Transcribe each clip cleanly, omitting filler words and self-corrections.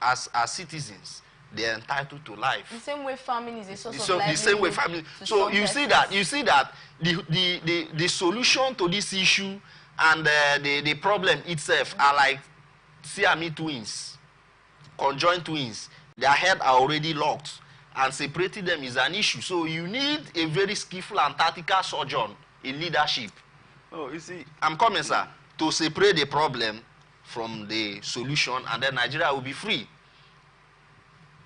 as citizens, they're entitled to life. The same way farming is a source of livelihood. The same way farming. So you see that the solution to this issue and the problem itself are like Siamese twins, conjoined twins. Their heads are already locked, and separating them is an issue. So you need a very skillful and tactical surgeon in leadership. Oh, you see, I'm coming, sir, to separate the problem from the solution, and then Nigeria will be free.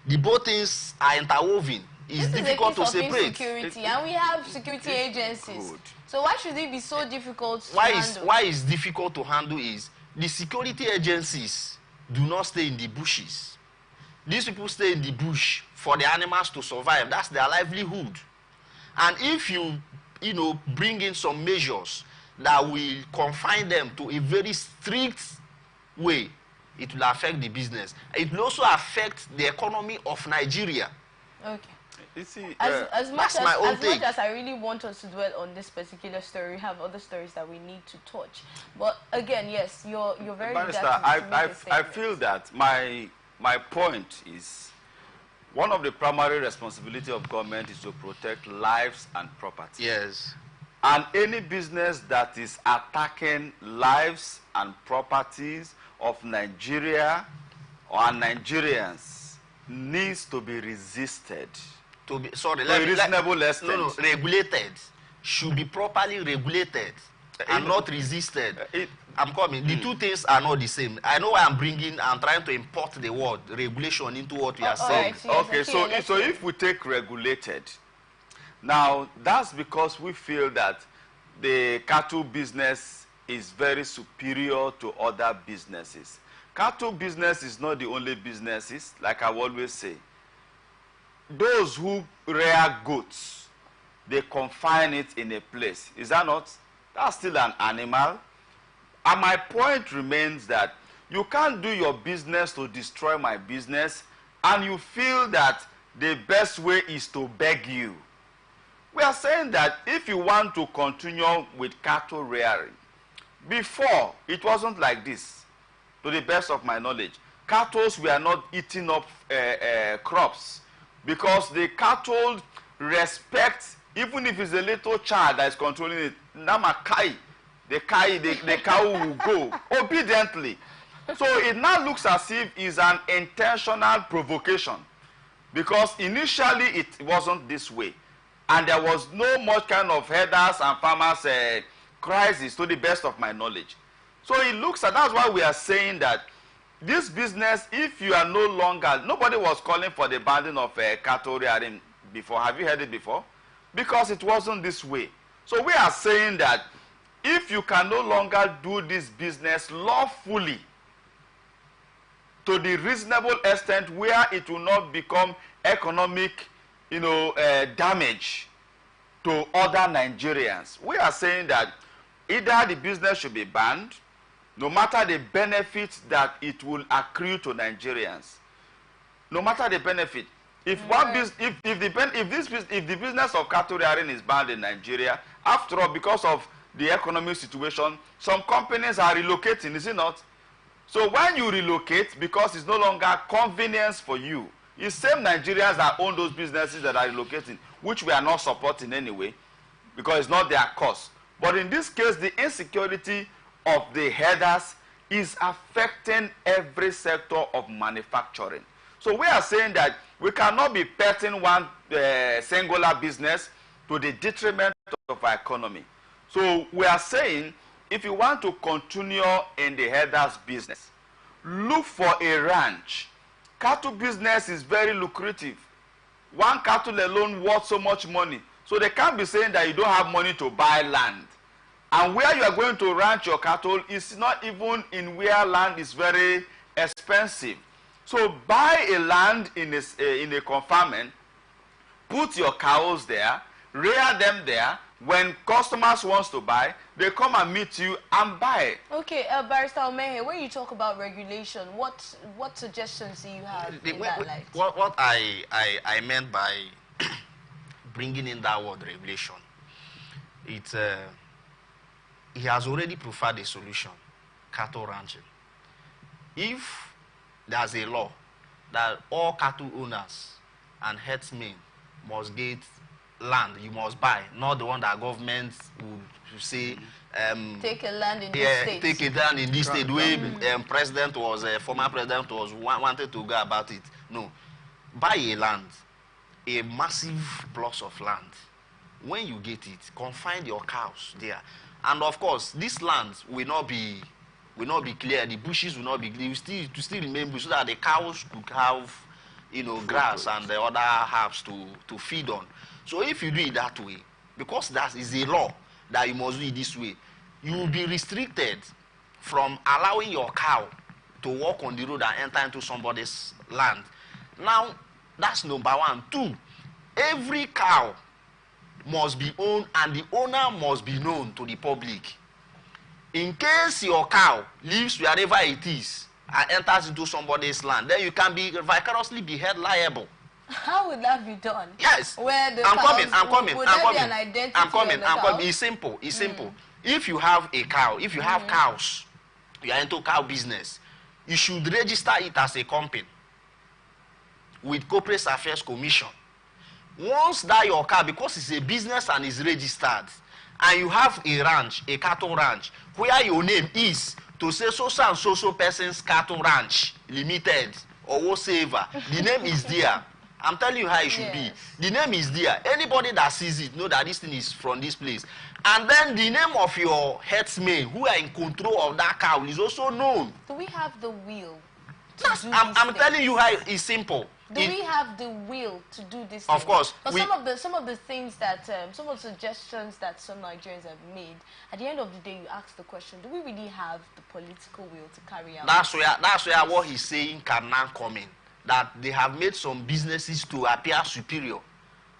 The both things are interwoven. It's difficult to separate. Security, and we have security agencies. Good. So why should it be so difficult to handle? Why it's difficult to handle is the security agencies do not stay in the bushes. These people stay in the bush for the animals to survive. That's their livelihood. And if you bring in some measures that will confine them to a very strict way, it will affect the business. It will also affect the economy of Nigeria. Okay. You see, as much as I really want us to dwell on this particular story, we have other stories that we need to touch. But again, yes, you're very Barrister, I feel that my point is one of the primary responsibility of government is to protect lives and property. Yes. And any business that is attacking lives and properties of Nigeria or Nigerians needs to be resisted. To be regulated. Should be properly regulated and not resisted. I'm coming. The two things are not the same. I know why I'm trying to import the word regulation into what we are saying. Okay, so if we take regulated, now that's because we feel that the cattle business is very superior to other businesses. Cattle business is not the only businesses, like I always say. Those who rear goats, they confine it in a place. Is that not? That's still an animal. And my point remains that you can't do your business to destroy my business, and you feel that the best way is to beg you. We are saying that if you want to continue with cattle rearing, before it wasn't like this, to the best of my knowledge. Cattle were not eating up crops, because the cattle respect, even if it's a little child that is controlling it, the cow will go obediently. So it now looks as if it's an intentional provocation, because initially it wasn't this way, and there was no much kind of herders and farmers crisis, to the best of my knowledge. So it looks at, that's why we are saying that this business, if you are no longer, nobody was calling for the banning of cattle rearing before. Have you heard it before? Because it wasn't this way. So we are saying that if you can no longer do this business lawfully, to the reasonable extent where it will not become economic, damage to other Nigerians, we are saying that either the business should be banned, no matter the benefit that it will accrue to Nigerians. No matter the benefit. If the business of cattle rearing is banned in Nigeria, after all, because of the economic situation, some companies are relocating, is it not? So when you relocate, because it's no longer convenience for you, it's same Nigerians that own those businesses that are relocating, which we are not supporting anyway, because it's not their cost. But in this case, the insecurity of the herders is affecting every sector of manufacturing. So we are saying that we cannot be petting one singular business to the detriment of our economy. So we are saying, if you want to continue in the herders business, look for a ranch. Cattle business is very lucrative. One cattle alone worth so much money. So they can't be saying that you don't have money to buy land. And where you are going to ranch your cattle is not even in where land is very expensive. So buy a land in a confinement, put your cows there, rear them there. When customers want to buy, they come and meet you and buy. Okay, Barrister Omehe, when you talk about regulation, what suggestions do you have in that light? What I meant by bringing in that word regulation, he has already preferred a solution, cattle ranching. If there's a law that all cattle owners and herdsmen must get land. You must buy, not the one that government would say. Take a land in this state. Take a land in this state. Where president was, former president was wanted to go about it. No, buy a land, a massive plot of land. When you get it, confine your cows there, and of course, this land will not be clear. The bushes will not be clear. To still remain bush, so that the cows could have, grass and the other herbs to feed on. So if you do it that way, because that is a law that you must do it this way, you will be restricted from allowing your cow to walk on the road and enter into somebody's land. Now, that's number one. Two, every cow must be owned and the owner must be known to the public. In case your cow lives wherever it is and enters into somebody's land, then you can be vicariously be held liable. How would that be done? Yes. Where the I'm coming. It's simple. If you have a cow, if you have cows, you are into cow business, you should register it as a company with Corporate Affairs Commission. Once that your cow, because it's a business and is registered, and you have a ranch, a cattle ranch, where your name is to say so and so person's cattle ranch limited or whatsoever, the name is there. I'm telling you how it should be. The name is there. Anybody that sees it know that this thing is from this place. And then the name of your herdsmen who are in control of that cow is also known. Do we have the will? I'm telling you how it's simple. Do we have the will to do this? Of course. But some of the things that some of the suggestions that some Nigerians have made, at the end of the day, you ask the question: do we really have the political will to carry out? That's where what he's saying can now come in. That they have made some businesses to appear superior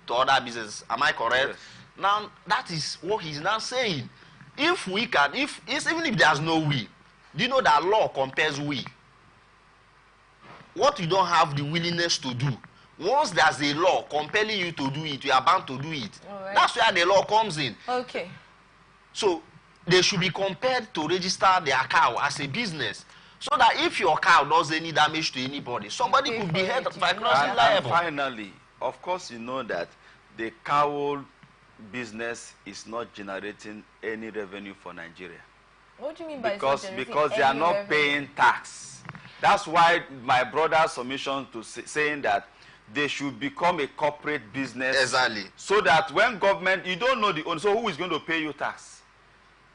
to other businesses. Am I correct? Yes. Now, that is what he's now saying. If we can, even if there's no we, do you know that law compares we? What you don't have the willingness to do, once there's a law compelling you to do it, you are bound to do it. Right. That's where the law comes in. Okay. So, they should be compelled to register their cow as a business. So that if your cow does any damage to anybody, somebody could be held vicariously liable. And finally, of course, you know that the cow business is not generating any revenue for Nigeria. What do you mean by because they are not paying tax. That's why my brother's submission to saying that they should become a corporate business. Exactly. So that when government, you don't know the owner, so who is going to pay you tax?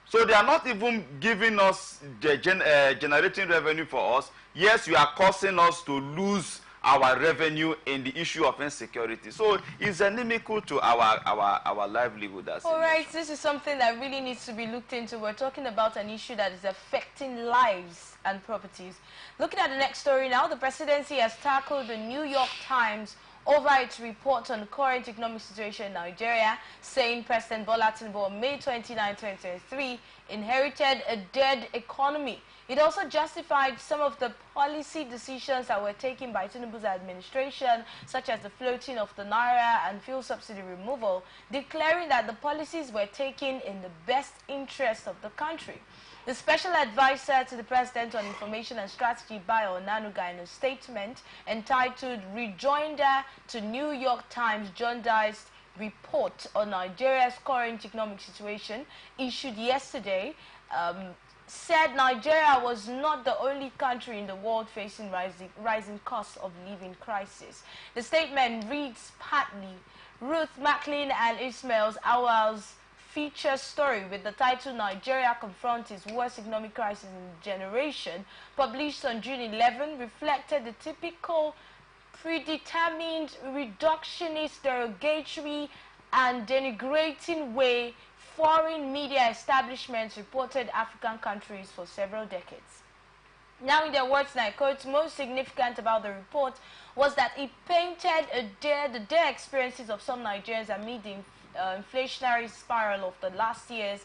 So they are not even giving us the generating revenue for us. Yes, you are causing us to lose our revenue in the issue of insecurity. So it's inimical to our livelihood. All right, this is something that really needs to be looked into. We're talking about an issue that is affecting lives and properties. Looking at the next story now, the presidency has tackled the New York Times over its report on the current economic situation in Nigeria, saying President Bola Tinubu on May 29, 2023 inherited a dead economy. It also justified some of the policy decisions that were taken by Tinubu's administration, such as the floating of the naira and fuel subsidy removal, declaring that the policies were taken in the best interest of the country. The special advisor to the President on Information and Strategy, Bayo Onanuga, in a statement entitled Rejoinder to New York Times Jaundiced Report on Nigeria's Current Economic Situation, issued yesterday, said Nigeria was not the only country in the world facing rising costs of living crisis. The statement reads partly Ruth Macklin and Ismail's Awal's feature story with the title Nigeria Confronts Its Worst Economic Crisis in a Generation, published on June 11, reflected the typical predetermined, reductionist, derogatory and denigrating way foreign media establishments reported African countries for several decades. Now, in their words, and I quote, most significant about the report was that it painted the dire experiences of some Nigerians amid the inflationary spiral of the last years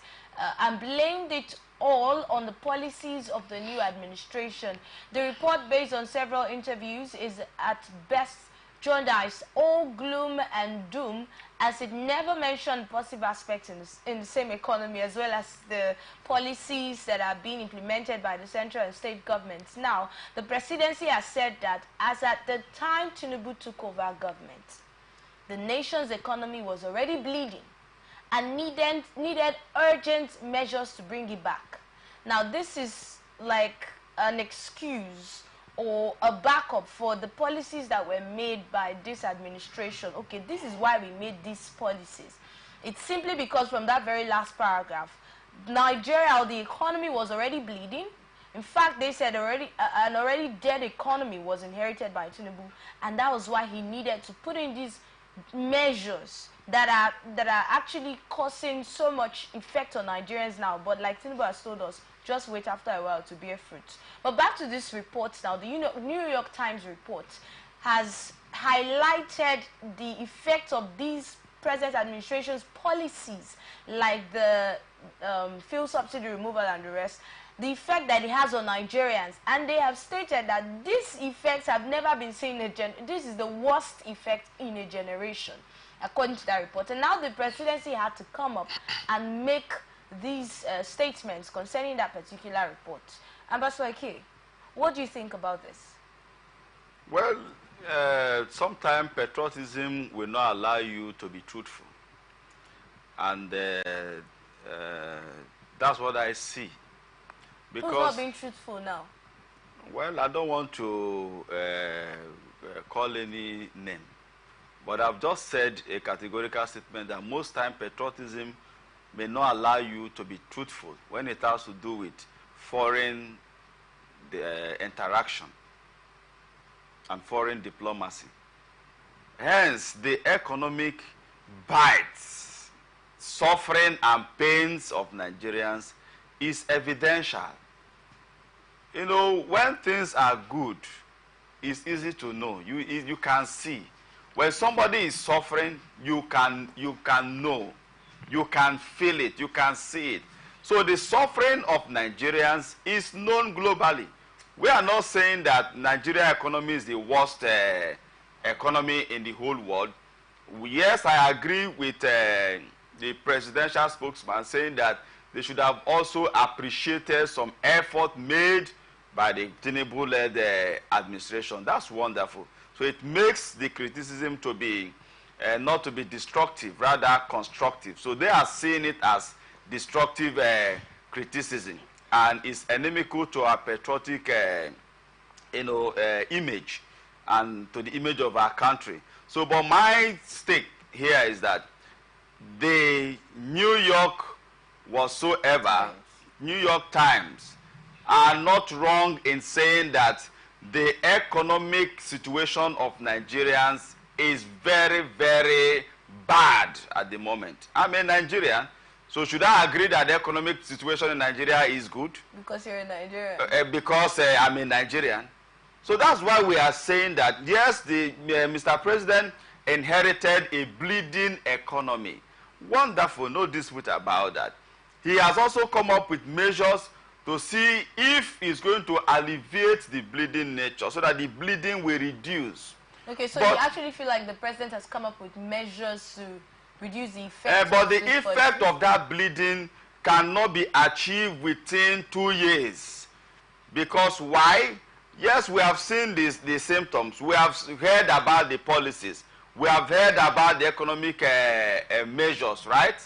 and blamed it all on the policies of the new administration. The report, based on several interviews, is at best jaundiced all gloom and doom, as it never mentioned positive aspects in the same economy, as well as the policies that are being implemented by the central and state governments. Now, the presidency has said that as at the time Tinubu took over government, the nation's economy was already bleeding and needed urgent measures to bring it back. Now, this is like an excuse or a backup for the policies that were made by this administration. Okay, this is why we made these policies. It's simply because from that very last paragraph, Nigeria, the economy was already bleeding. In fact, they said an already dead economy was inherited by Tinubu, and that was why he needed to put in these measures that are actually causing so much effect on Nigerians now. But like Tinubu has told us, just wait after a while to bear fruit. But back to this report now. The New York Times report has highlighted the effect of these present administration's policies, like the fuel subsidy removal and the rest, the effect that it has on Nigerians. And they have stated that these effects have never been seen this is the worst effect in a generation, according to that report. And now the presidency had to come up and make these statements concerning that particular report. Ambassador Ike, what do you think about this? Well, sometimes patriotism will not allow you to be truthful. And that's what I see. Because, who's not being truthful now? Well, I don't want to call any name. But I've just said a categorical statement that most times patriotism may not allow you to be truthful when it has to do with foreign interaction and foreign diplomacy. Hence, the economic bites, suffering and pains of Nigerians is evidential. You know, when things are good, it's easy to know. You can see. When somebody is suffering, you can know. You can feel it. You can see it. So the suffering of Nigerians is known globally. We are not saying that Nigeria economy is the worst economy in the whole world. Yes, I agree with the presidential spokesman saying that they should have also appreciated some effort made by the Tinubu-led administration. That's wonderful. So it makes the criticism to be not to be destructive, rather constructive. So they are seeing it as destructive criticism, and is inimical to our patriotic, image and to the image of our country. So, but my stake here is that the New York New York Times are not wrong in saying that the economic situation of Nigerians is very, very bad at the moment. I'm a Nigerian, so should I agree that the economic situation in Nigeria is good? Because you're in Nigeria. Because I'm a Nigerian. So that's why we are saying that, yes, Mr. President inherited a bleeding economy. Wonderful, no dispute about that. He has also come up with measures to see if he's going to alleviate the bleeding nature so that the bleeding will reduce. Okay, so you actually feel like the president has come up with measures to reduce the effect but the effect of that bleeding cannot be achieved within 2 years. Because why? Yes, we have seen the symptoms. We have heard about the policies. We have heard about the economic measures, right?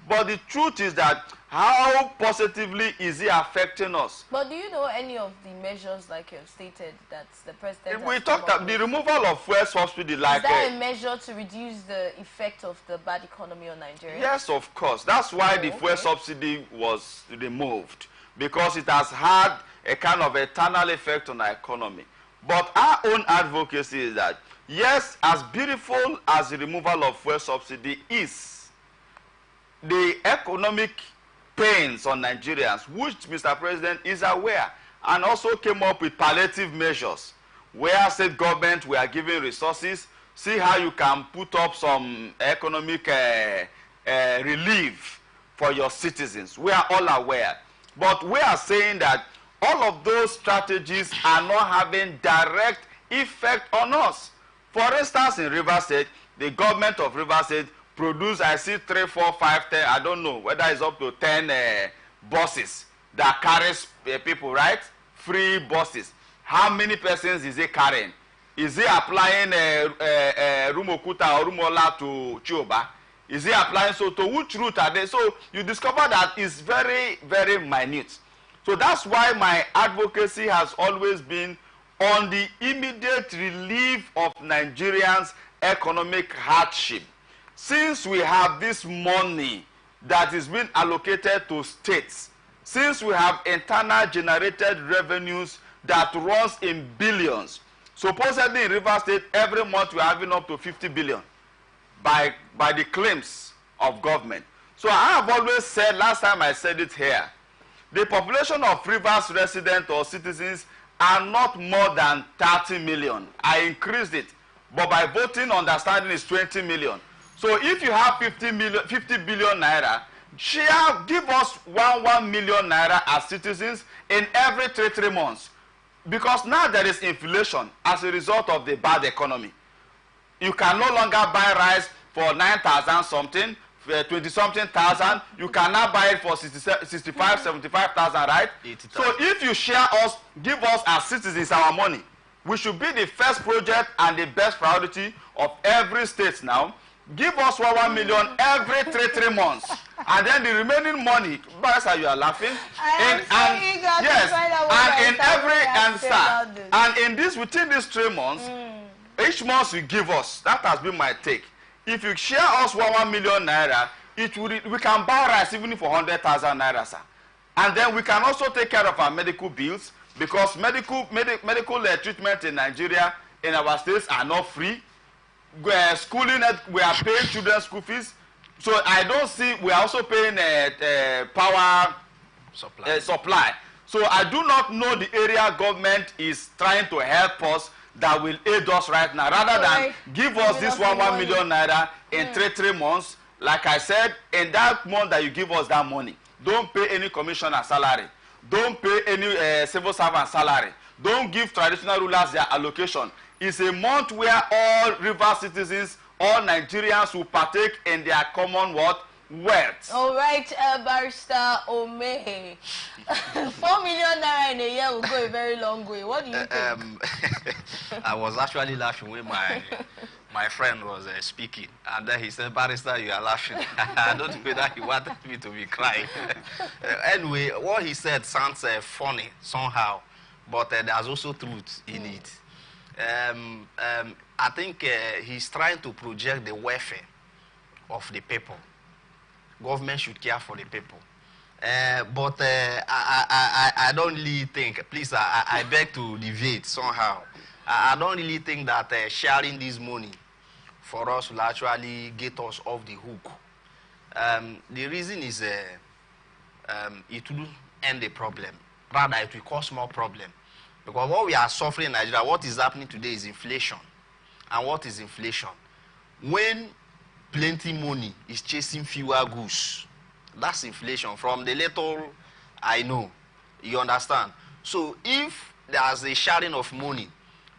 But the truth is that how positively is it affecting us? But do you know any of the measures, like you have stated, that the president we talked about the removal of fuel subsidy. Like, is that a measure to reduce the effect of the bad economy on Nigeria? Yes, of course. That's why the fuel subsidy was removed, because it has had a kind of eternal effect on our economy. But our own advocacy is that, yes, as beautiful as the removal of fuel subsidy is, the economic pains on Nigerians, which Mr. President is aware, and also came up with palliative measures, where state government were giving resources. See how you can put up some economic relief for your citizens. We are all aware. But we are saying that all of those strategies are not having direct effect on us. For instance, in River State, the government of River State produce, I see 3, 4, 5, 10, I don't know whether it's up to 10 buses that carries people, right? Free buses. How many persons is it carrying? Is he applying Rumokuta or Rumola to Chioba? Is he applying, so to which route are they? So you discover that it's very, very minute. So that's why my advocacy has always been on the immediate relief of Nigerians' economic hardship. Since we have this money that is being allocated to states, since we have internal generated revenues that runs in billions, supposedly in River State, every month we are having up to 50 billion by the claims of government. So I have always said, last time I said it here, the population of Rivers residents or citizens are not more than 30 million. I increased it, but by voting, understanding is 20 million. So if you have 50 billion naira, share, give us 1 million naira as citizens in every 3 months. Because now there is inflation as a result of the bad economy. You can no longer buy rice for 9,000 something, 20 something thousand. You can now buy it for 65, 75,000, right? 80,000. So if you share us, give us as citizens our money, we should be the first project and the best priority of every state now. Give us 1 million every 3 months, and then the remaining money. Barrister, you are laughing. And in this, within these 3 months, each month you give us. That has been my take. If you share us 1 million naira, we can buy rice even for 100,000 naira, sir. And then we can also take care of our medical bills, because medical treatment in Nigeria, in our states, are not free. Schooling, we are paying children's school fees. So I don't see, we are also paying power supply. So I do not know the area government is trying to help us that will aid us right now, rather than give us this 1 million naira in 3 months. Like I said, in that month that you give us that money, don't pay any commissioner salary, don't pay any civil servant salary, don't give traditional rulers their allocation. It's a month where all river citizens, all Nigerians will partake in their common wealth. All right, Barrister Omehe. 4 million naira in a year will go a very long way. What do you think? I was actually laughing when my friend was speaking, and then he said, "Barrister, you are laughing." I don't think that he wanted me to be crying. Anyway, what he said sounds funny somehow, but there's also truth in it. I think he's trying to project the welfare of the people. Government should care for the people. But I don't really think, please, I beg to deviate somehow. I don't really think that sharing this money for us will actually get us off the hook. The reason is it will end the problem. Rather, it will cause more problem. Because what we are suffering in Nigeria, what is happening today is inflation. And what is inflation? When plenty money is chasing fewer goods, that's inflation. From the little I know, you understand? So if there's a sharing of money,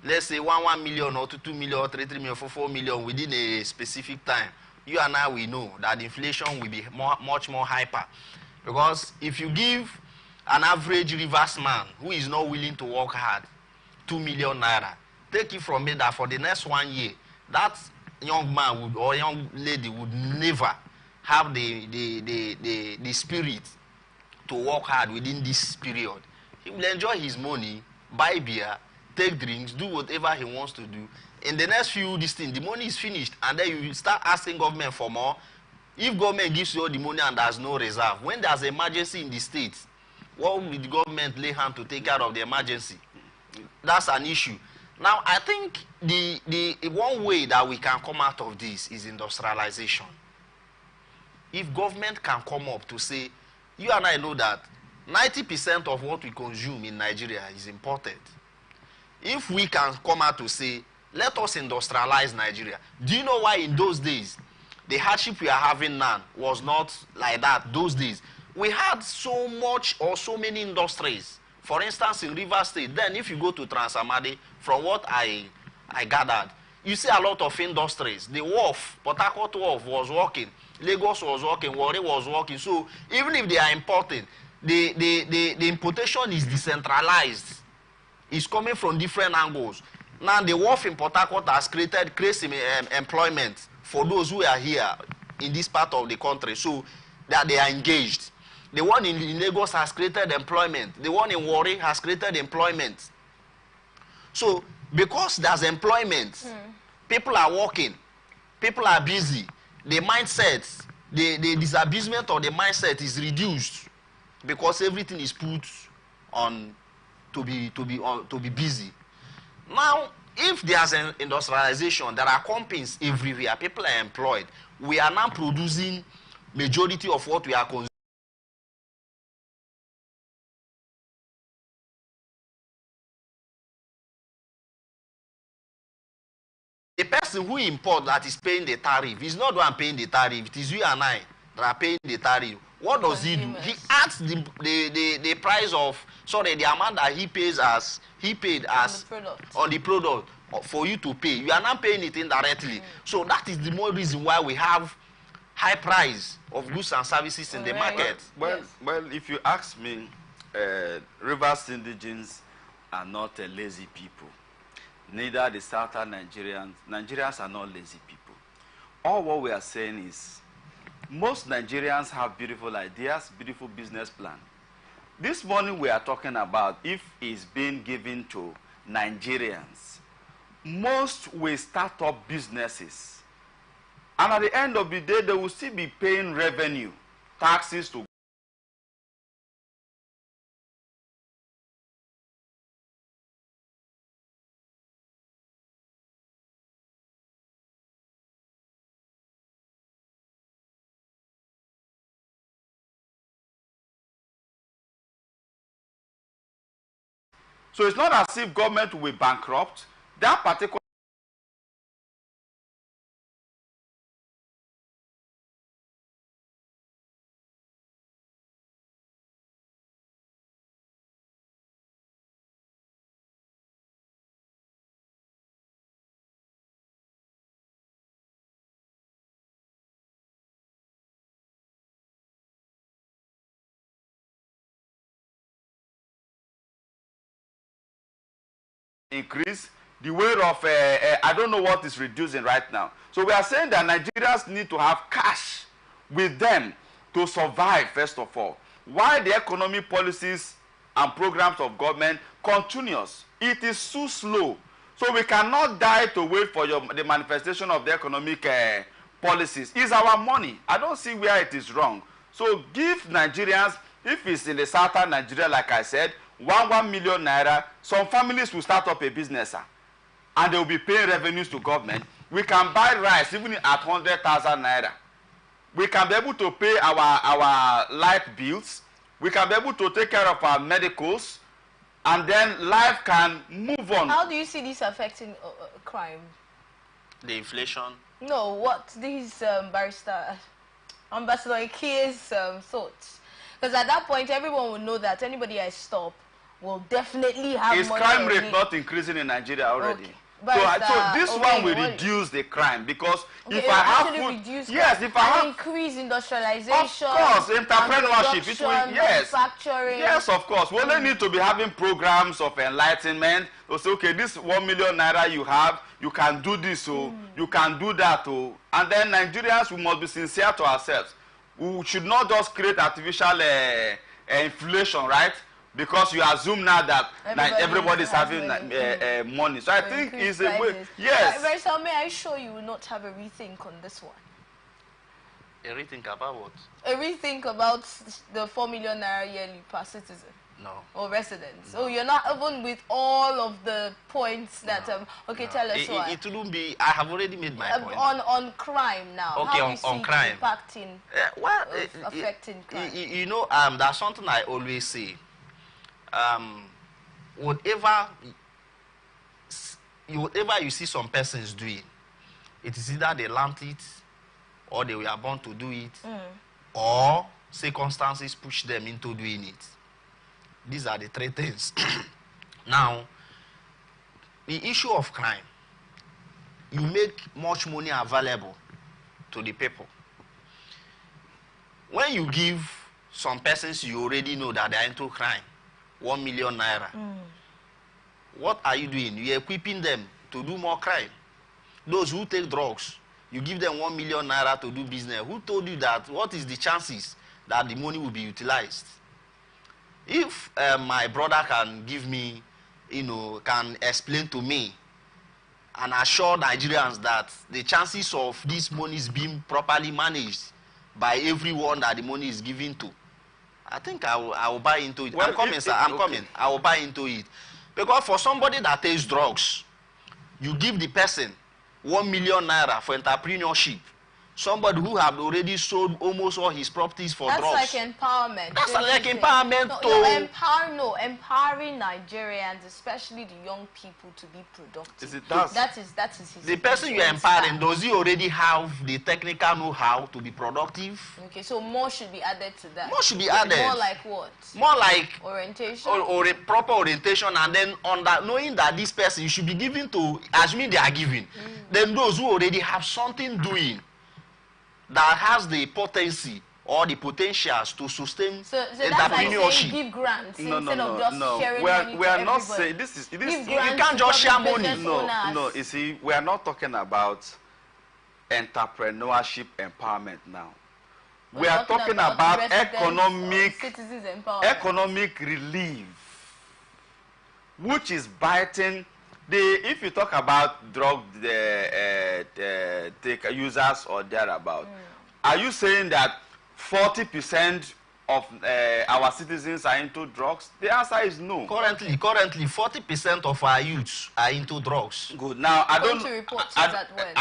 let's say 1 million or 2 million or 3 million, 4 million within a specific time, you and I, we know that inflation will be much more hyper. Because if you give an average Rivers man who is not willing to work hard 2 million naira, take it from me that for the next 1 year, that young man would, or young lady would never have the spirit to work hard within this period. He will enjoy his money, buy beer, take drinks, do whatever he wants to do. In the next few the money is finished, and then you start asking government for more. If government gives you all the money and there's no reserve, when there's an emergency in the state, what will the government lay hand to take care of the emergency? That's an issue. Now, I think the one way that we can come out of this is industrialization. If government can come up to say, you and I know that 90% of what we consume in Nigeria is imported. If we can come out to say, let us industrialize Nigeria. Do you know why in those days, the hardship we are having now was not like that those days? We had so much or so many industries. For instance, in River State, then if you go to Transamadi, from what I gathered, you see a lot of industries. The wharf, Port Harcourt wharf was working, Lagos was working, Warri was working. So even if they are importing, the importation is decentralized. It's coming from different angles. Now the wharf in Port Harcourt has created employment for those who are here in this part of the country, so that they are engaged. The one in Lagos has created employment. The one in Warri has created employment. So because there's employment, people are working, people are busy. The mindset, the disabusement of the mindset is reduced because everything is put on to be busy. Now, if there's an industrialization, there are companies everywhere, people are employed. We are now producing majority of what we are consuming. The person who import that is paying the tariff is not the one paying the tariff. It is you and I that are paying the tariff. What does he do? He adds the price of, sorry, the amount that he pays as, he paid as on the product for you to pay. You are not paying it indirectly. So that is the more reason why we have high price of goods and services in the market. Well, if you ask me, Rivers Indigenes are not lazy people. Neither the Southern Nigerians. Nigerians are not lazy people. All what we are saying is, most Nigerians have beautiful ideas, beautiful business plan. This money we are talking about, if it's being given to Nigerians, most will start up businesses. And at the end of the day, they will still be paying revenue, taxes to So it's not as if government will bankrupt. That particular increase, the way of, I don't know what is reducing right now. So we are saying that Nigerians need to have cash with them to survive, first of all. Why the economic policies and programs of government continuous? It is too slow. So we cannot die to wait for the manifestation of the economic policies. It's our money. I don't see where it is wrong. So give Nigerians, if it's in the southern Nigeria, like I said, 1 million naira, some families will start up a business, and they will be paying revenues to government. We can buy rice even at 100,000 naira. We can be able to pay our light bills. We can be able to take care of our medicals, and then life can move on. How do you see this affecting crime? The inflation? No, what these Ambassador Ike's thoughts? Because at that point, everyone will know that anybody I stop will definitely have Is money. Is crime rate not increasing in Nigeria already? Okay. So this one will reduce the crime, because okay, if I have food, yes, if I have increase industrialization, of course, entrepreneurship, it will, yes, manufacturing, yes, of course. We only need to be having programs of enlightenment. To say, okay, this 1 million naira you have, you can do this, so you can do that, and then Nigerians, we must be sincere to ourselves. We should not just create artificial inflation, right? Because you assume now that everybody is having money. So I think it's a way. Yes. Very may I show you will not have a rethink on this one? A rethink about what? A rethink about the 4 million naira yearly per citizen. No. Or residents. No. Oh, you're not even with all of the points that okay, no. Tell us why. It wouldn't be. I have already made my point. On crime now. Okay, how on crime. Impacting, affecting crime. You know, that's something I always say. Whatever you see some persons doing, it is either they learned it, or they were born to do it, or circumstances push them into doing it. These are the three things. Now, the issue of crime, you make much money available to the people. When you give some persons you already know that they are into crime 1 million naira, what are you doing? You are equipping them to do more crime. Those who take drugs, you give them 1 million naira to do business. Who told you that? What is the chances that the money will be utilized? If my brother can give me, can explain to me and assure Nigerians that the chances of this money is being properly managed by everyone that the money is given to, I think I will buy into it. Well, I'm coming, sir. I'm coming. I will buy into it. Because for somebody that takes drugs, you give the person 1 million naira for entrepreneurship. Somebody who have already sold almost all his properties for drugs. That's like empowerment. That's like empowerment. Empowering Nigerians, especially the young people, to be productive. That is his. The person you are empowering, does he already have the technical know-how to be productive? Okay, so more should be added to that. More should be added. More like what? More like orientation. Or a proper orientation, and then on that, knowing that this person you should be giving to, assuming they are giving, then those who already have something doing that has the potency or the potentials to sustain so that's like saying give grants instead of just sharing money. We are not saying this. You can't just share money. No. You see, we are not talking about entrepreneurship empowerment now. We are talking about economic relief, which is biting. If you talk about drug users or thereabout, are you saying that 40% of our citizens are into drugs? The answer is no. Currently, 40% of our youths are into drugs. Good. Now I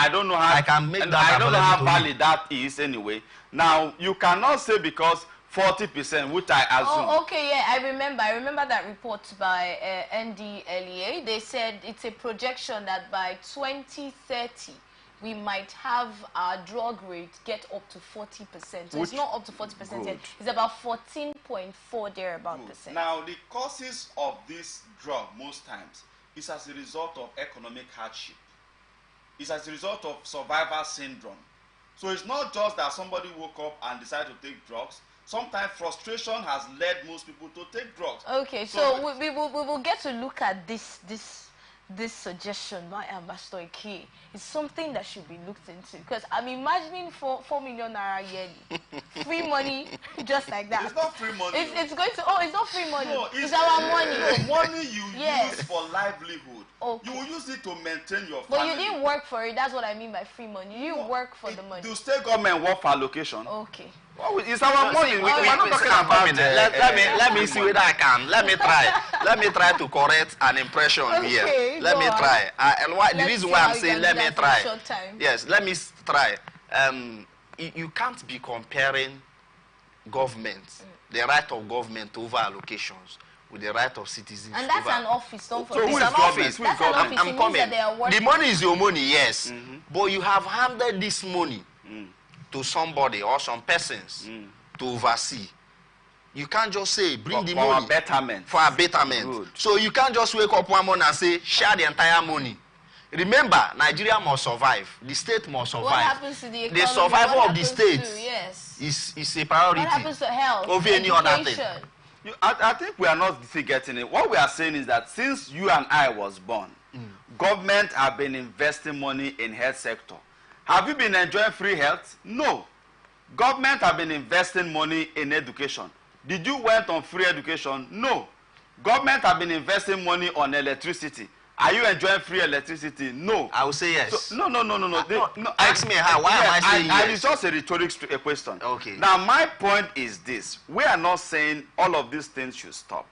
don't know how I can make that. I don't know how valid that is anyway. Now you cannot say because 40%, which I assume. Oh, okay, yeah, I remember that report by NDLEA. They said it's a projection that by 2030, we might have our drug rate get up to 40%. So it's not up to 40% yet. It's about 14.4 thereabout percent. Now, the causes of this drug most times is as a result of economic hardship. It's as a result of survivor syndrome. So it's not just that somebody woke up and decided to take drugs. Sometimes frustration has led most people to take drugs. Okay, so we will get to look at this suggestion by Ambassador Ike. It's something that should be looked into, because I'm imagining 4 million naira yearly, free money, just like that. It's not free money. It's going to. Oh, it's not free money. No, it's our money. Money you use for livelihood. Okay. You will use it to maintain your family. But you didn't work for it. That's what I mean by free money. You work for the money. Do state government work for allocation? Okay. Well, it's our money. We're not talking about it. Let me see whether I can. Let me try. Let me try to correct an impression here. Let me try. The reason why I'm saying let me try. Yes, let me try. You can't be comparing government, the right of government over allocations, with the right of citizens. And that's an office, don't forget. It's an office. That's an office. I'm coming. The money is your money, yes. But you have handed this money to somebody or some persons to oversee. You can't just say, bring the money. For betterment. For a betterment. Good. So you can't just wake up one morning and say, share the entire money. Remember, Nigeria must survive. The state must survive. What happens to the economy? The survival of the state is a priority. What happens to health? Over any other thing. I think we are not getting it. What we are saying is that since you and I was born, government have been investing money in health sector. Have you been enjoying free health? No. Government have been investing money in education. Did you went on free education? No. Government have been investing money on electricity. Are you enjoying free electricity? No. I will say yes. So, no. Ask me how. Why am I saying yes? It's just a rhetoric question. Okay. Now, my point is this. We are not saying all of these things should stop.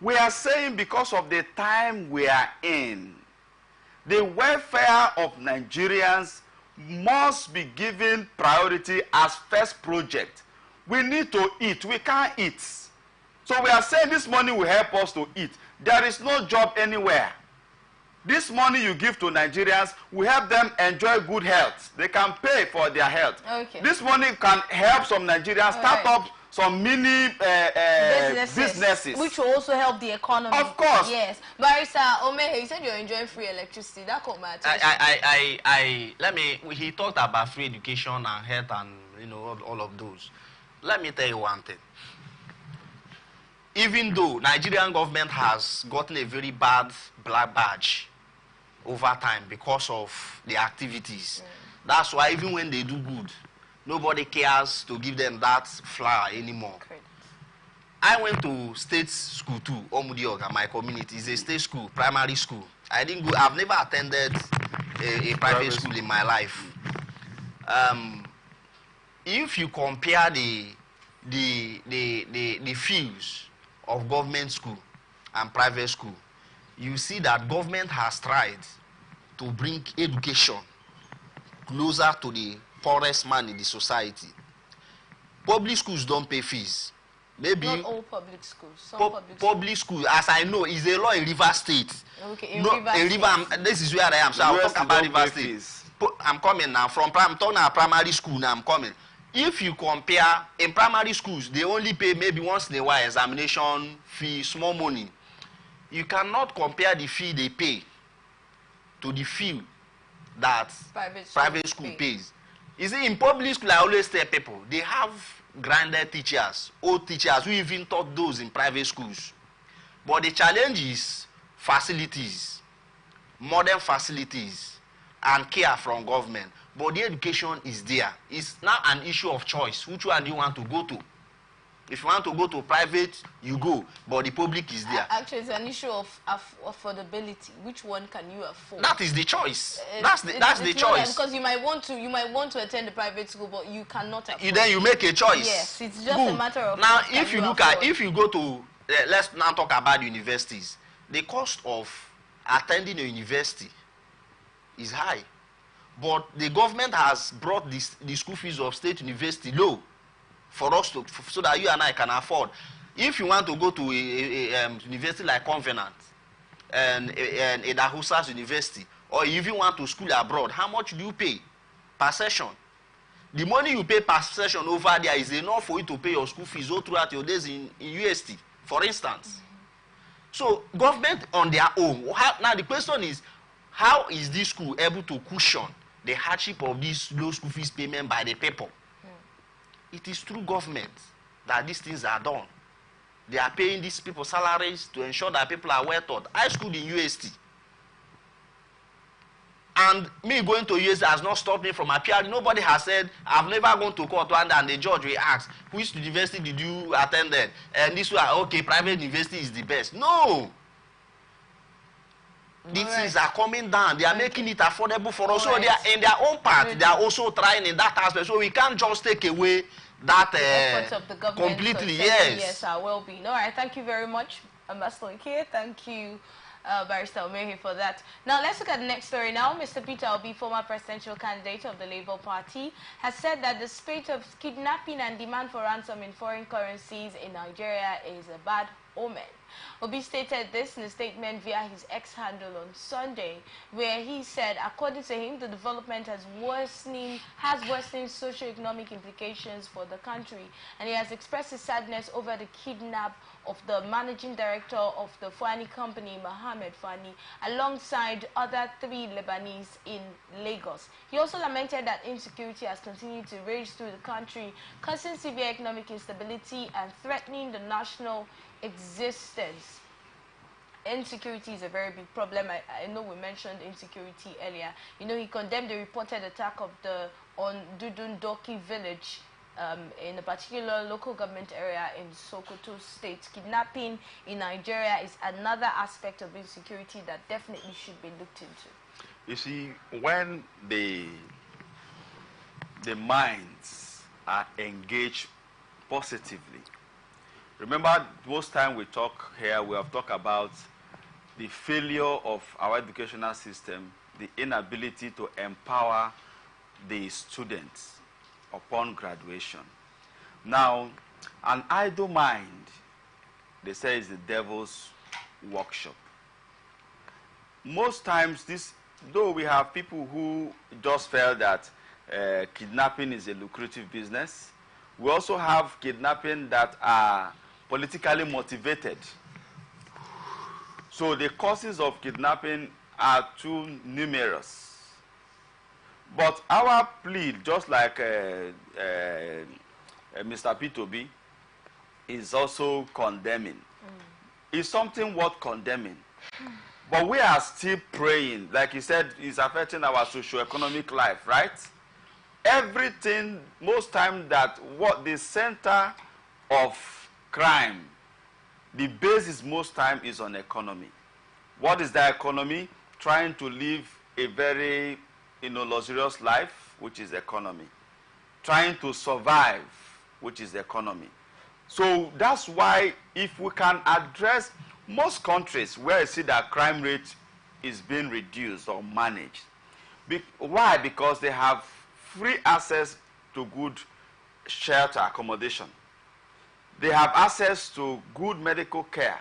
We are saying because of the time we are in, the welfare of Nigerians must be given priority as first project. We need to eat. We can't eat. So we are saying this money will help us to eat. There is no job anywhere. This money you give to Nigerians will help them enjoy good health. They can pay for their health. Okay. This money can help some Nigerians start up some mini businesses. Which will also help the economy. Of course. Yes. Barrister Omehe, you said you're enjoying free electricity. That caught my attention. He talked about free education and health and, you know, all of those. Let me tell you one thing. Even though Nigerian government has gotten a very bad black badge over time because of the activities, that's why even when they do good, nobody cares to give them that flower anymore. Correct. I went to state school too, Omudioga, my community. It's a state school, primary school. I didn't go, I've never attended a private school in my life. If you compare the fees of government school and private school, you see that government has tried to bring education closer to the poorest man in the society. Public schools don't pay fees. Maybe not all public schools. Some public schools, as I know, is a law in River State. Okay, in no, River State. This is where I am, so I'll talk about River State. I'm coming now. I'm talking about primary school now. I'm coming. If you compare, in primary schools, they only pay maybe once in a while examination fee, small money. You cannot compare the fee they pay to the fee that private school pays. You see, in public school, I always tell people, they have grounded teachers, old teachers who even taught those in private schools. But the challenge is facilities, modern facilities, and care from government. But the education is there. It's now an issue of choice. Which one do you want to go to? If you want to go to private, you go. But the public is there. Actually, it's an issue of affordability. Which one can you afford? That is the choice. That's the choice. Because you might want to attend the private school, but you cannot afford. Then you make a choice. Yes, it's just a matter of. Now, if you go to, let's now talk about universities. The cost of attending a university is high. But the government has brought the school fees of state university low for us to, so that you and I can afford. If you want to go to a university like Covenant and Edahusas University, or you even want to school abroad, how much do you pay per session? The money you pay per session over there is enough for you to pay your school fees all throughout your days in UST, for instance. So government on their own. Now the question is, how is this school able to cushion the hardship of this low school fees payment by the people? It is through government that these things are done. They are paying these people salaries to ensure that people are well taught. I schooled in UST. And me going to UST has not stopped me from appearing. Nobody has said, I've never gone to court one day and the judge will ask, which university did you attend? And this one, okay, private university is the best. No. These things are coming down. They are making it affordable for us. So they are, in their own part, they are also trying in that aspect. So we can't just take away that efforts of the government completely. Yes, our well-being. All right, thank you very much, Ambassador Ike. Thank you, Barrister Omehe, for that. Now let's look at the next story. Now, Mr. Peter Obi, former presidential candidate of the Labour Party, has said that the spate of kidnapping and demand for ransom in foreign currencies in Nigeria is a bad omen. Obi stated this in a statement via his X handle on Sunday, where he said, according to him, the development has worsening socio-economic implications for the country, and he has expressed his sadness over the kidnap of the managing director of the Fani company, Mohammed Fani, alongside other 3 Lebanese in Lagos. He also lamented that insecurity has continued to rage through the country, causing severe economic instability and threatening the national existence. Insecurity is a very big problem. I know we mentioned insecurity earlier. You know, he condemned the reported attack on Dudundoki village in a particular local government area in Sokoto State. Kidnapping in Nigeria is another aspect of insecurity that definitely should be looked into. You see, when the minds are engaged positively, remember, most time we talk here, we have talked about the failure of our educational system, the inability to empower the students upon graduation. Now, an idle mind, they say, is the devil's workshop. Most times, though we have people who just felt that kidnapping is a lucrative business, We also have kidnapping that are politically motivated. So the causes of kidnapping are too numerous. But our plea, just like Mr. P2B, is also condemning. It's something worth condemning. But we are still praying. Like you said, it's affecting our socio-economic life, right? Everything, most time that what the center of crime, the basis most time is on economy. What is the economy? Trying to live a very, luxurious life, which is economy. Trying to survive, which is economy. So that's why if we can address most countries where you see that crime rate is being reduced or managed. Why? Because they have free access to good shelter accommodation. They have access to good medical care.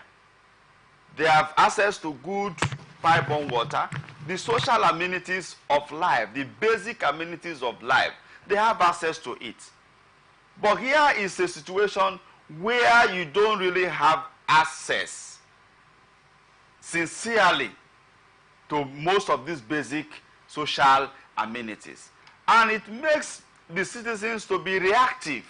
They have access to good pipe-borne water. The social amenities of life, the basic amenities of life, they have access to it. But here is a situation where you don't really have access sincerely to most of these basic social amenities. And it makes the citizens to be reactive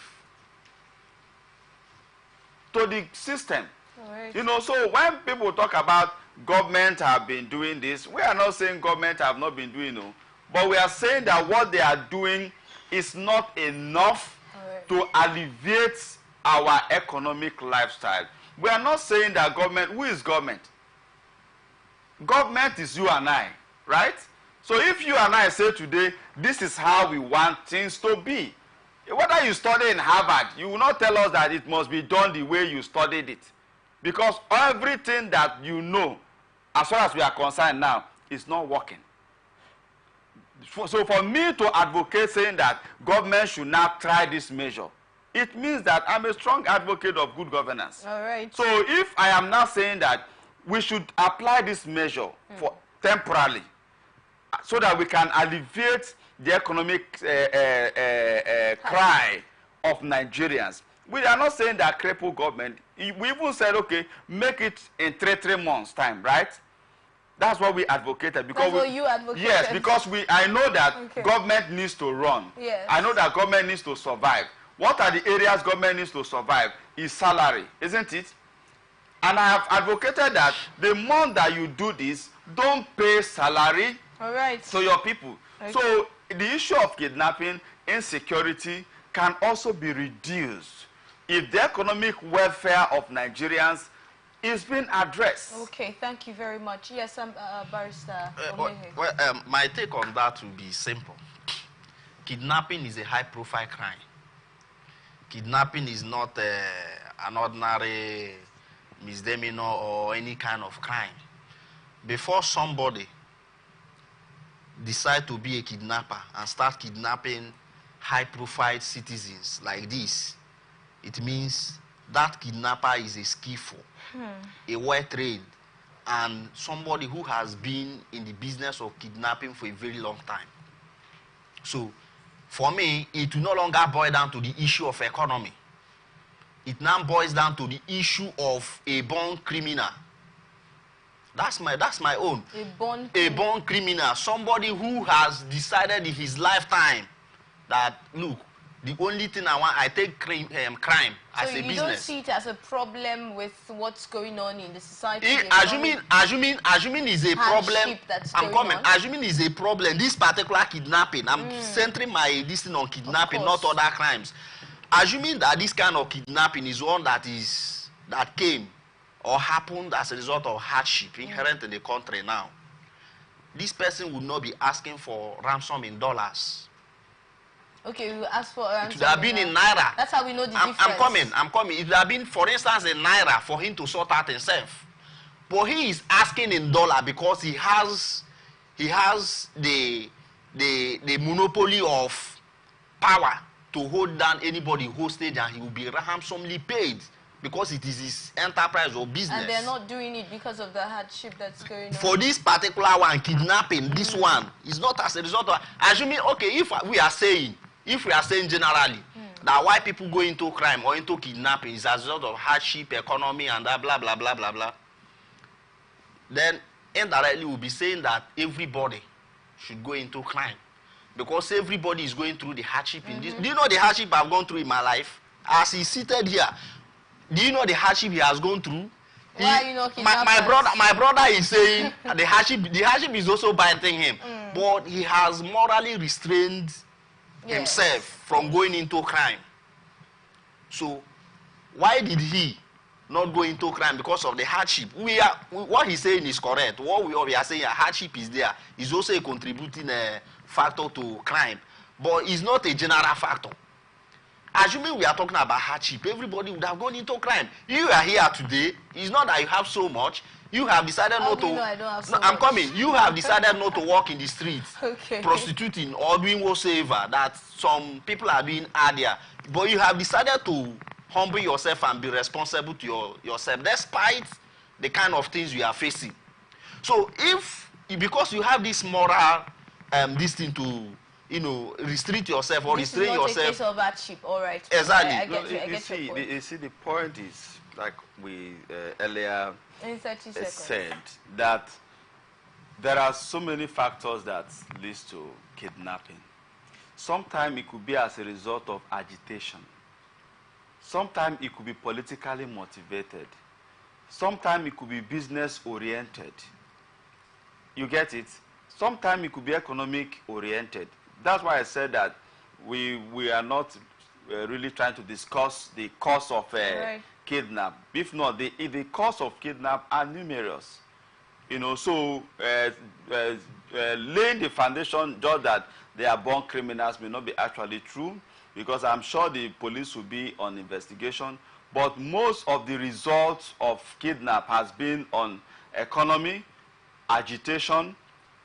to the system. Right. So when people talk about government have been doing this, we are not saying government have not been doing, but we are saying that what they are doing is not enough to alleviate our economic lifestyle. We are not saying that government, who is government? Government is you and I, right? So if you and I say today, this is how we want things to be, whether you study in Harvard, you will not tell us that it must be done the way you studied it. Because everything that you know, as far as we are concerned now, is not working. So for me to advocate saying that government should not try this measure, it means that I'm a strong advocate of good governance. All right. So if I am now saying that we should apply this measure for temporarily, so that we can alleviate the economic cry of Nigerians. We are not saying that cripple government. We even said, okay, make it in 3 months' time, right? That's what we advocated. Because that's what you advocated. Yes, because I know that government needs to run. Yes. I know that government needs to survive. What are the areas government needs to survive? Is salary, isn't it? And I have advocated that the month that you do this, don't pay salary to your people. Okay. So the issue of kidnapping, insecurity can also be reduced if the economic welfare of Nigerians is being addressed. Okay, thank you very much. Yes, Barrister. My take on that will be simple. Kidnapping is a high-profile crime. Kidnapping is not an ordinary misdemeanor or any kind of crime. Before somebody decide to be a kidnapper and start kidnapping high-profile citizens like this, it means that kidnapper is a skillful, a well-trained, and somebody who has been in the business of kidnapping for a very long time. So, for me, it will no longer boil down to the issue of economy. It now boils down to the issue of a born criminal. That's my own. A born criminal. Somebody who has decided in his lifetime that, look, the only thing I take crime as a business. So you don't see it as a problem with what's going on in the society? Assuming is a problem. Assuming is a problem. This particular kidnapping, I'm centering my listing on kidnapping, not other crimes. Assuming that this kind of kidnapping is one that came or happened as a result of hardship inherent in the country now, this person would not be asking for ransom in dollars. Okay, we will ask for ransom. It would have been in naira. That's how we know the difference. I'm coming. It would have been, for instance, in naira for him to sort out himself. But he is asking in dollar because he has the monopoly of power to hold down anybody hostage, and he will be handsomely paid because it is his enterprise or business. And they're not doing it because of the hardship that's going on. For this particular one, kidnapping, this one is not as a result of assuming. Okay, if we are saying generally that why people go into crime or into kidnapping is as a result of hardship, economy, and that blah, blah, blah, blah, blah, then indirectly we'll be saying that everybody should go into crime. Because everybody is going through the hardship in this. Do you know the hardship I've gone through in my life? As he's seated here, do you know the hardship he has gone through? Why are you not my brother is saying the hardship is also biting him. But he has morally restrained himself from going into crime. So why did he not go into crime? Because of the hardship. What he's saying is correct. What we are saying, hardship is there. Is also a contributing factor to crime. But it's not a general factor. Assuming we are talking about hardship, everybody would have gone into crime. You are here today. It's not that you have so much. You have decided not to. I don't have so I'm much. coming. You have decided not to walk in the streets, prostituting or doing whatsoever that some people are doing earlier. But you have decided to humble yourself and be responsible to yourself, despite the kind of things you are facing. So because you have this moral this thing to restrict yourself or restrain yourself. This is not a case of hardship, all right. Exactly. I get your point. You see, the point is, like we earlier in 30 seconds. said, that there are so many factors that leads to kidnapping. Sometimes it could be as a result of agitation. Sometimes it could be politically motivated. Sometimes it could be business oriented. You get it? Sometimes it could be economic oriented. That's why I said that we are not really trying to discuss the cause of kidnap. If not, the cause of kidnap are numerous. So laying the foundation just that they are born criminals may not be actually true, because I'm sure the police will be on investigation. But most of the results of kidnap has been on economy, agitation,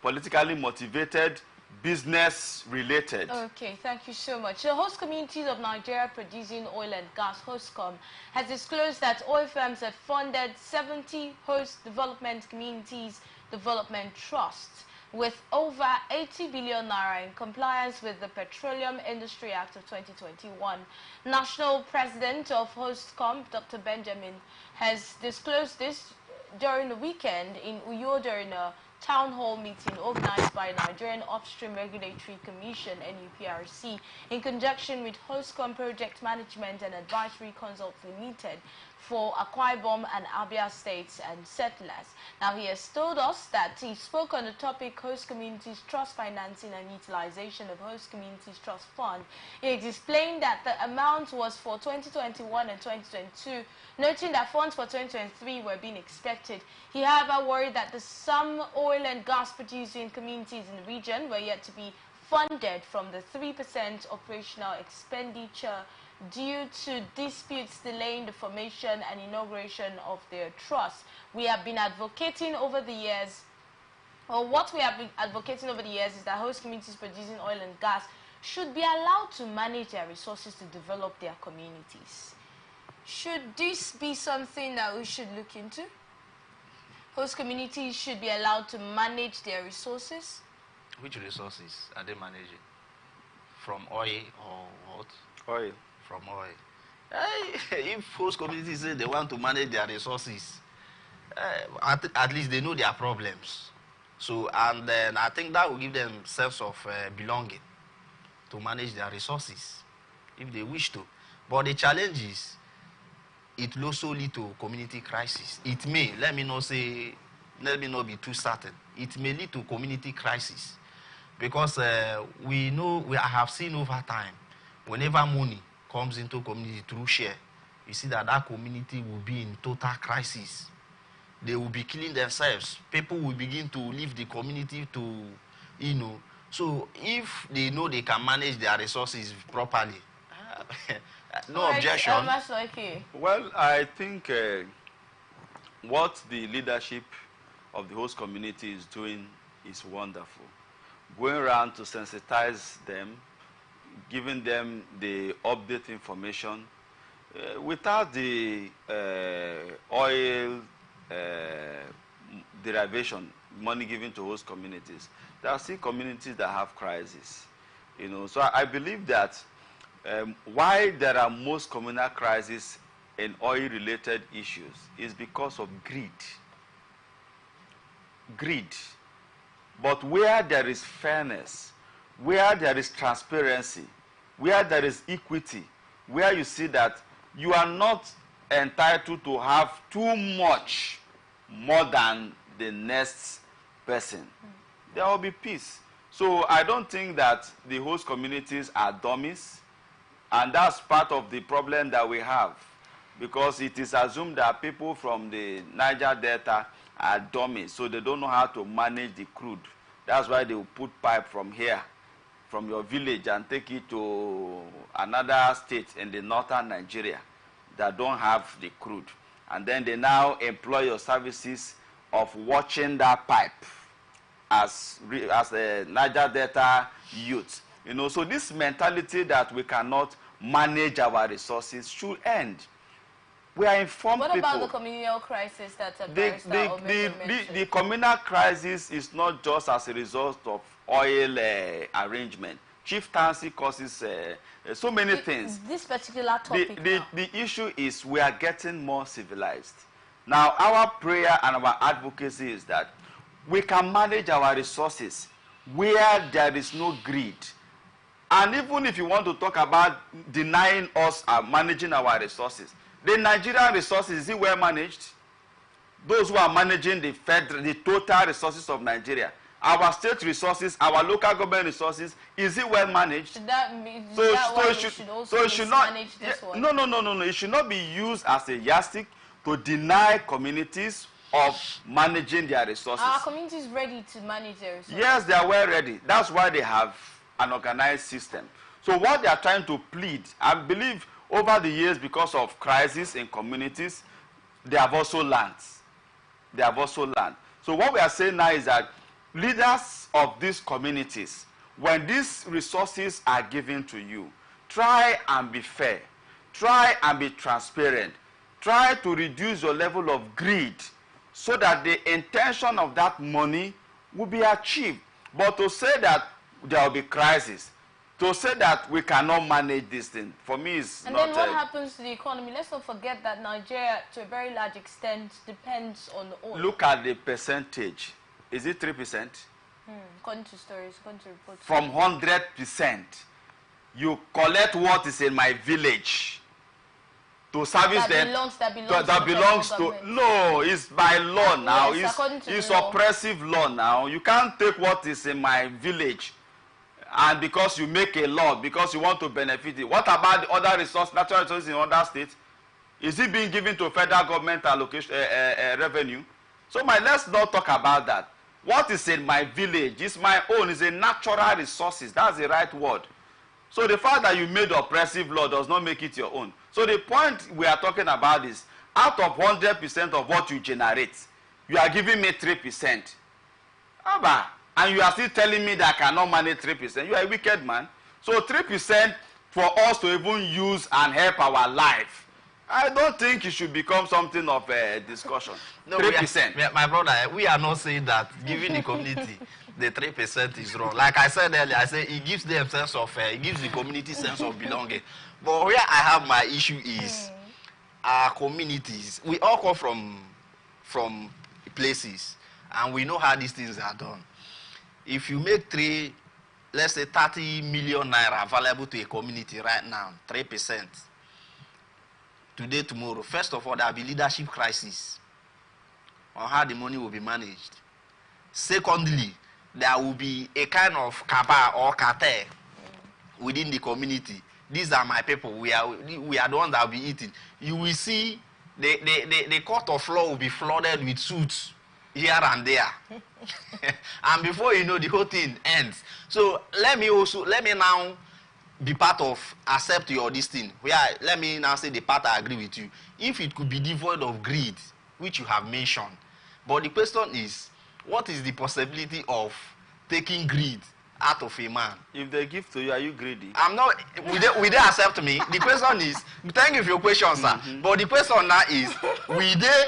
politically motivated, business related. Okay, thank you so much. The host communities of Nigeria producing oil and gas, HOSTCOM, has disclosed that oil firms have funded 70 host development communities development trusts with over 80 billion naira in compliance with the Petroleum Industry Act of 2021. National President of HOSTCOM, Dr. Benjamin, has disclosed this during the weekend in Uyo during a town hall meeting organized by Nigerian Upstream Regulatory Commission, NUPRC, in conjunction with HOSTCOM Project Management and Advisory Consult Limited for Akwa Ibom and Abia states and settlers. Now, he has told us that he spoke on the topic host communities trust financing and utilization of host communities trust fund. He has explained that the amount was for 2021 and 2022, noting that funds for 2023 were being expected. He, however, worried that some oil and gas producing communities in the region were yet to be funded from the 3% operational expenditure due to disputes delaying the formation and inauguration of their trust. We have been advocating over the years, or what we have been advocating over the years, is that host communities producing oil and gas should be allowed to manage their resources to develop their communities. Should this be something that we should look into? Host communities should be allowed to manage their resources? Which resources are they managing? From oil or what? Oil. From oil. If host communities say they want to manage their resources, at least they know their problems. So, and then I think that will give them sense of belonging to manage their resources if they wish to. But the challenge is, it will also lead to community crisis. It may, let me not be too certain. It may lead to community crisis, because I have seen over time, whenever money comes into community through share, you see that community will be in total crisis. They will be killing themselves. People will begin to leave the community to, So if they know they can manage their resources properly, no objection. Well, I think what the leadership of the host community is doing is wonderful. Going around to sensitize them, giving them the update information. Without the oil derivation, money given to host communities, there are still communities that have crisis. So I believe that why there are most communal crises in oil-related issues is because of greed. Greed. But where there is fairness, where there is transparency, where there is equity, where you see that you are not entitled to have too much more than the next person, there will be peace. So I don't think that the host communities are dummies, and that's part of the problem that we have, because it is assumed that people from the Niger Delta are dummies, so they don't know how to manage the crude. That's why they will put pipe from here, from your village, and take it to another state in the northern Nigeria that don't have the crude. And then they now employ your services of watching that pipe as a Niger Delta youth. You know, so this mentality that we cannot manage our resources should end. We are informed people. What about the communal crisis that the communal crisis is not just as a result of oil arrangement. Chieftaincy causes so many things. This particular topic the issue is we are getting more civilized. Now, our prayer and our advocacy is that we can manage our resources where there is no greed. And even if you want to talk about denying us managing our resources, the Nigerian resources, is it well managed? Those who are managing the total resources of Nigeria, our state resources, our local government resources, is it well managed? Should that mean it should also manage this one? No. It should not be used as a yardstick to deny communities of managing their resources. Are communities ready to manage their resources? Yes, they are well ready. That's why they have an organized system. So what they are trying to plead, I believe over the years, because of crisis in communities, they have also learned. They have also learned. So what we are saying now is that leaders of these communities, when these resources are given to you, try and be fair. Try and be transparent. Try to reduce your level of greed so that the intention of that money will be achieved. But to say that there will be crisis, to say that we cannot manage this thing, for me is not... And then what happens to the economy? Let's not forget that Nigeria, to a very large extent, depends on oil. Look at the percentage. Is it 3%? According to stories, according to reports. From 100%, you collect what is in my village to service that belongs to no, it's by law now. It's oppressive law now. You can't take what is in my village, and because you make a law, because you want to benefit it. What about the other resources, natural resources in other states? Is it being given to federal government allocation revenue? So let's not talk about that. What is in my village is my own. It's a natural resources. That's the right word. So the fact that you made oppressive law does not make it your own. So the point we are talking about is, out of 100% of what you generate, you are giving me 3%. And you are still telling me that I cannot manage 3%. You are a wicked man. So 3% for us to even use and help our life, I don't think it should become something of a discussion. No, 3%. My brother, we are not saying that giving the community the 3% is wrong. Like I said earlier, I say it gives them sense of, it gives the community sense of belonging. But where I have my issue is our communities. We all come from places, and we know how these things are done. If you make let's say 30 million naira available to a community right now, 3%, today, tomorrow, first of all, there will be leadership crisis on how the money will be managed. Secondly, there will be a kind of cabal or cartel within the community. These are my people. We are the ones that will be eating. You will see the court of law will be flooded with suits here and there. And before you know, the whole thing ends. So let me now be part of accept your this thing. Let me now say the part I agree with you. If it could be devoid of greed, which you have mentioned. But the question is, what is the possibility of taking greed out of a man? If they give to you, are you greedy? I'm not. Will they accept me? The question is, thank you for your question, sir. But the question now is, will they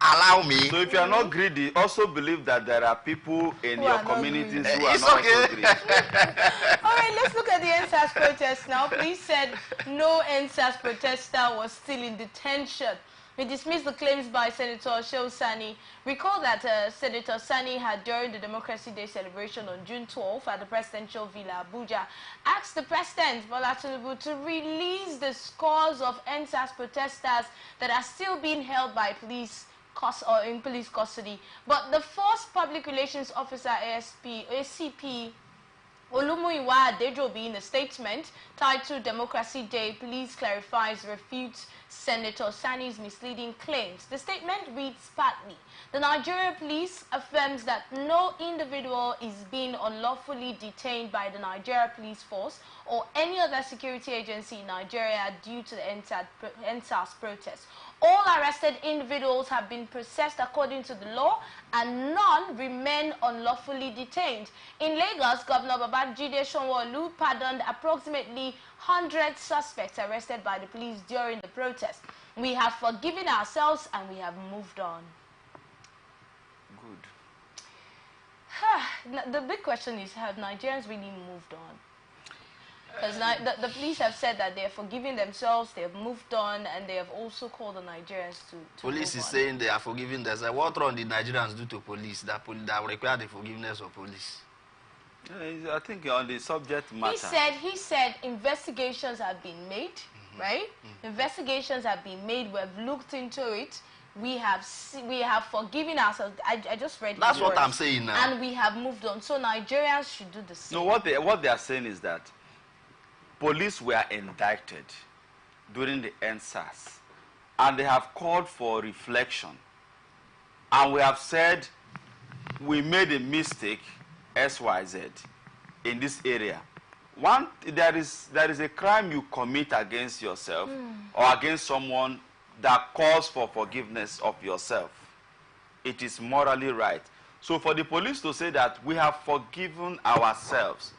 allow me. So if you are not greedy, also believe that there are people in your communities who are It's not okay. also greedy. All right, let's look at the NSAS protest now. Police said no NSAS protester was still in detention. We dismissed the claims by Senator Shehu Sani. Recall that Senator Sani had, during the Democracy Day celebration on June 12th at the Presidential Villa Abuja, asked the President, Bola Tinubu, to release the scores of NSAS protesters that are still being held by police or in police custody. But the first public relations officer, ACP Olumuyiwa Adejobi, in a statement titled Democracy Day, Police Clarifies, Refutes Senator Sani's misleading claims. The statement reads partly: the Nigerian police affirms that no individual is being unlawfully detained by the Nigeria Police Force or any other security agency in Nigeria due to the NSAS protest. All arrested individuals have been processed according to the law and none remain unlawfully detained. In Lagos, Governor Babajide Sanwo-Olu pardoned approximately 100 suspects arrested by the police during the protest. We have forgiven ourselves and we have moved on. Good. The big question is, have Nigerians really moved on? Because the police have said that they are forgiving themselves, they have moved on, and they have also called the Nigerians to Police move is on. saying they are forgiving themselves. What wrong did Nigerians do to police that require the forgiveness of police? I think on the subject matter. He said investigations have been made, right? Investigations have been made. We've looked into it. We have forgiven ourselves. I just read. That's what I'm saying now. And we have moved on. So Nigerians should do the same. No, what they are saying is that police were indicted during the NSAS, and they have called for reflection. And we have said we made a mistake, XYZ, in this area. One, there is a crime you commit against yourself or against someone that calls for forgiveness of yourself. It is morally right. So for the police to say that we have forgiven ourselves,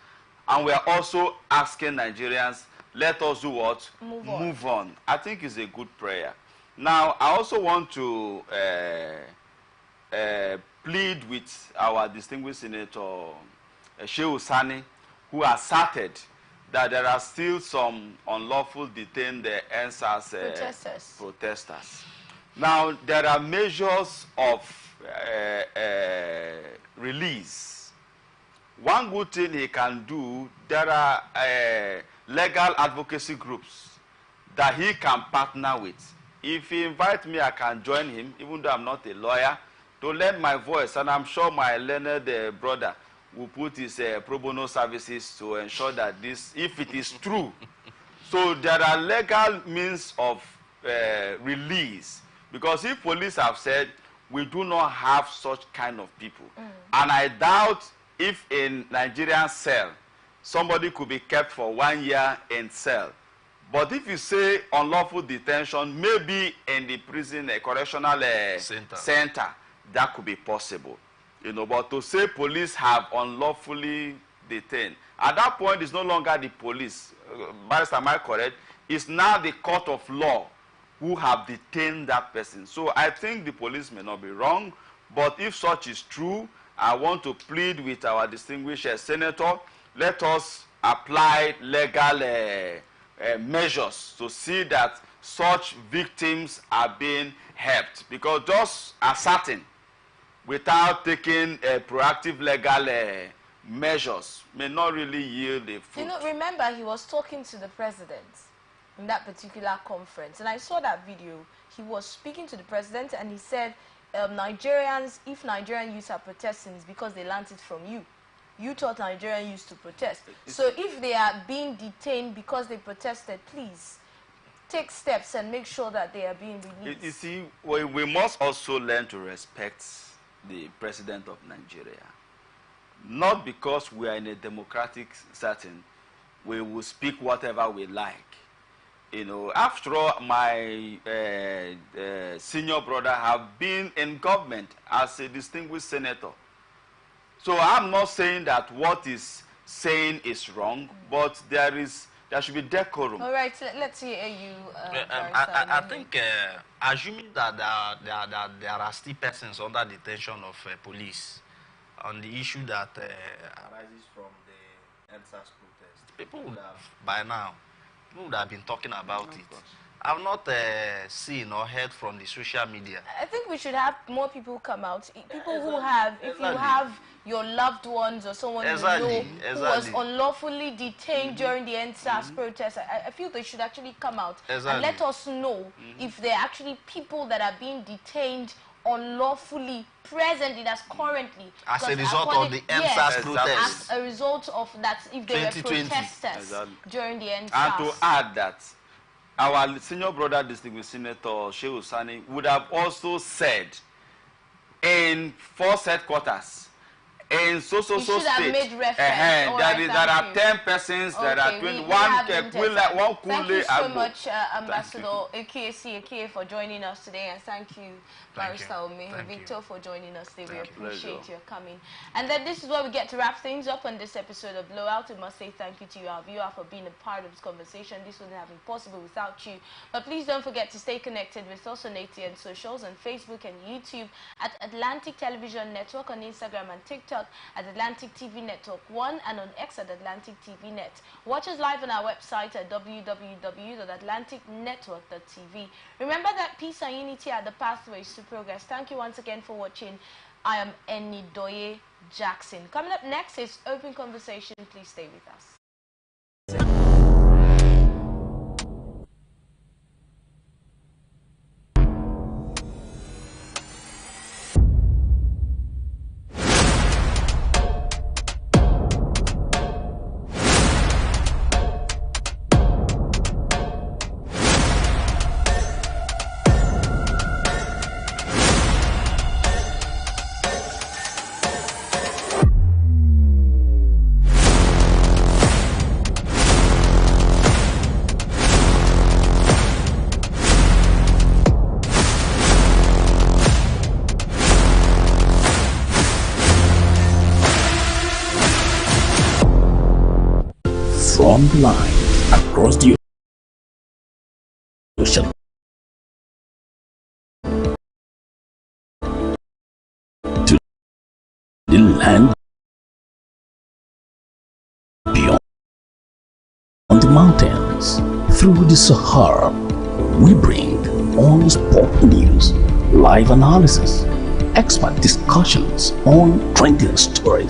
and we are also asking Nigerians, let us do what? Move on. I think it's a good prayer. Now, I also want to plead with our distinguished Senator Shehu Sani, who asserted that there are still some unlawful detained NSAS protesters. Now, there are measures of release. One good thing he can do, there are legal advocacy groups that he can partner with. If he invites me, I can join him, even though I'm not a lawyer, to lend my voice. And I'm sure my learned brother will put his pro bono services to ensure that this, if it is true. So there are legal means of release. Because if police have said, we do not have such kind of people. And I doubt if in Nigerian cell, somebody could be kept for 1 year in cell. But if you say unlawful detention, maybe in the prison, a correctional center, that could be possible. You know, but to say police have unlawfully detained, at that point, it's no longer the police. Barrister, am I correct? It's now the court of law who have detained that person. So I think the police may not be wrong, but if such is true, I want to plead with our distinguished senator, let us apply legal measures to see that such victims are being helped. Because just asserting without taking proactive legal measures may not really yield a fruit. You know, remember, he was talking to the president in that particular conference, and I saw that video. He was speaking to the president, and he said, Nigerians, if Nigerian youths are protesting, it's because they learned it from you. You taught Nigerian youths to protest. So if they are being detained because they protested, please take steps and make sure that they are being released. You see, we must also learn to respect the president of Nigeria. Not because we are in a democratic setting, we will speak whatever we like. You know, after all, my senior brother have been in government as a distinguished senator. So I'm not saying that what is saying is wrong, but there is There should be decorum. All right, let's hear you. I think, assuming that there are still persons under detention of police on the issue that arises from the NSAS protest, people would have, by now, been talking about it. I've not seen or heard from the social media. I think we should have more people come out. People who have, if you have your loved ones or someone you know who was unlawfully detained during the NSAS protest, I feel they should actually come out and let us know if there are actually people that are being detained unlawfully presently, that's currently as a result of the NSAS protest. As a result of that, if they were protesters during the NSAS. And to add that, our senior brother, distinguished Senator Shehu Sani, would have also said in force headquarters, in so state, made reference. There are 10 persons, there are 21. One Thank you so much, Ambassador Eke, for joining us today, and thank you, Barrister Omehe Victor, for joining us today. We appreciate your coming. And then this is where we get to wrap things up on this episode of Blowout. We must say thank you to you, our viewer, for being a part of this conversation. This wouldn't have been possible without you. But please don't forget to stay connected with us on ATN socials, on Facebook and YouTube, at Atlantic Television Network, on Instagram and TikTok, at Atlantic TV Network 1, and on X at Atlantic TV Net. Watch us live on our website at www.atlanticnetwork.tv. Remember that peace and unity are the pathways to progress. Thank you once again for watching. I am Enidoye Jackson. Coming up next is Open Conversation. Please stay with us. From the line across the ocean to the land beyond the mountains, through the Sahara, we bring on sport news, live analysis, expert discussions on trending stories,